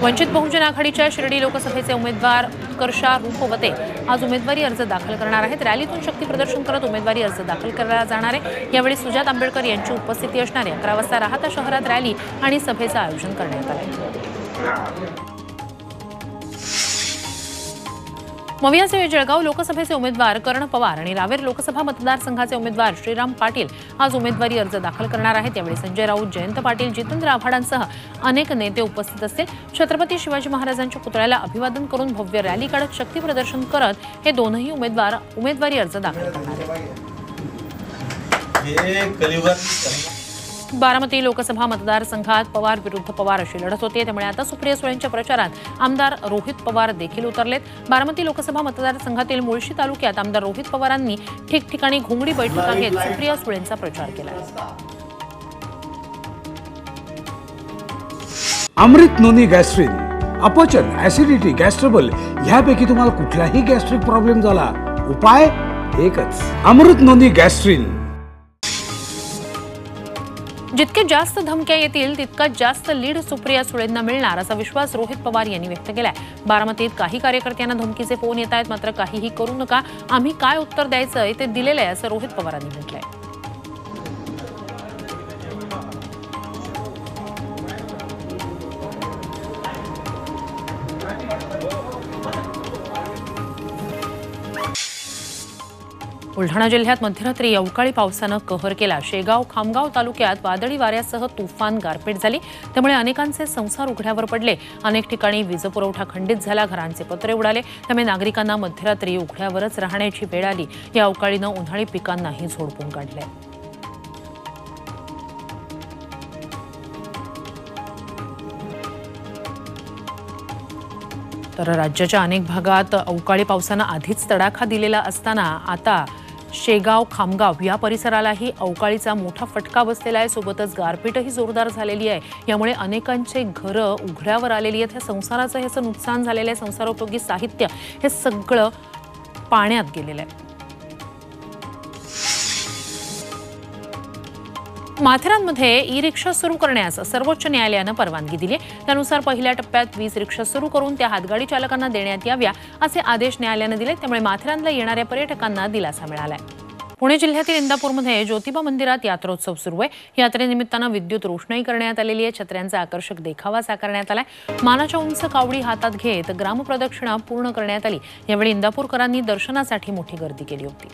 वंचित बहुजन आघाडीच्या शिर्डी लोकसभेचे उमेदवार उत्कर्षा रूपवते आज उमेदवारी अर्ज दाखल करणार आहेत। रॅलीतून शक्ती प्रदर्शन करत उमेदवारी अर्ज दाखल केला जाणार आहे। यावेळी सुजात आंबेडकर यांची उपस्थिती असणार आहे। 11 वाजता राहता शहरात रॅली आणि सभेचं आयोजन करण्यात आलं आहे। मवियाचे जळगाव लोकसभेचे उमेदवार कर्ण पवार आणि रावेर लोकसभा मतदारसंघाचे उमेदवार श्रीराम पाटील आज उमेदवारी अर्ज दाखल करणार आहेत। यावेळी संजय राऊत, जयंत पाटील, जितेंद्र आव्हाडांसह अनेक नेते उपस्थित असतील। छत्रपती शिवाजी महाराजांच्या पुतळ्याला अभिवादन करून भव्य रॅली काढत शक्ती प्रदर्शन करत हे दोनही उमेदवार उमेदवारी अर्ज दाखल करणार आहेत। बारामती लोकसभा मतदारसंघात पवार विरुद्ध पवार अशी लढत होते, त्यामुळे आता सुप्रिया सुळेंच्या प्रचारात आमदार रोहित पवार देखील उतरलेत। बारामती लोकसभा मतदारसंघातील मुळशी तालुक्यात आमदार रोहित पवारांनी ठिकठिकाणी घोंगडी बैठका घेत सुप्रिया सुळेंचा प्रचार केला। अमृत नोनी गॅस्ट्रिन, अपचन, ऍसिडिटी, गॅस्ट्रबल ह्यापैकी तुम्हाला कुठलाही गॅस्ट्रिक प्रॉब्लेम झाला, उपाय एकच, अमृत नोनी गॅस्ट्रिन। जितके जास्त धमक्या येतील तितका जास्त लीड सुप्रिया सुळेंना मिळणार असा विश्वास रोहित पवार यांनी व्यक्त केलाय। बारामतीत काही कार्यकर्त्यांना धमकीचे फोन येत आहेत, मात्र काहीही करू नका, आम्ही काय उत्तर द्यायचं ते दिलेलं आहे असं रोहित पवारांनी म्हटलंय। बुलढाणा जिल्ह्यात मध्यरात्री अवकाळी पावसानं कहर केला। शेगाव, खामगाव तालुक्यात वादळी वाऱ्यासह तुफान गारपीट झाली, त्यामुळे अनेकांचे संसार उघड्यावर पडले। अनेक ठिकाणी वीज पुरवठा खंडित झाला, घरांचे पत्रे उडाले, त्यामुळे नागरिकांना मध्यरात्री उघड्यावरच राहण्याची वेळ आली। या अवकाळीनं उन्हाळी पिकांनाही झोडपून काढले। तर राज्याच्या अनेक भागात अवकाळी पावसानं आधीच तडाखा दिलेला असताना आता शेगाव, खामगाव या परिसरालाही अवकाळीचा मोठा फटका बसलेला आहे। सोबतच गारपीटही जोरदार झालेली आहे। यामुळे अनेकांचे घरं उघड्यावर आलेली आहेत। या संसाराचं हे नुकसान झालेलं आहे। संसारोपयोगी साहित्य हे सगळं पाण्यात गेलेलं आहे। माथेरानमध्ये ई रिक्षा सुरू करण्यास सर्वोच्च न्यायालयानं परवानगी दिली आहे। त्यानुसार पहिल्या टप्प्यात 20 रिक्षा सुरू करून त्या हातगाडी चालकांना देण्यात याव्या असे आदेश न्यायालयानं दिले। त्यामुळे माथेरानला येणाऱ्या पर्यटकांना दिलासा मिळालाय। पुणे जिल्ह्यातील इंदापूरमध्ये ज्योतिबा मंदिरात यात्रोत्सव सुरू आहे। यात्रेनिमित्तानं विद्युत रोषणाई करण्यात आलेली आहे। छत्र्यांचा आकर्षक देखावा साकारण्यात आलाय। मानाच्या उंच कावडी हातात घेत ग्रामप्रदक्षिणा पूर्ण करण्यात आली। यावेळी इंदापूरकरांनी दर्शनासाठी मोठी गर्दी केली होती।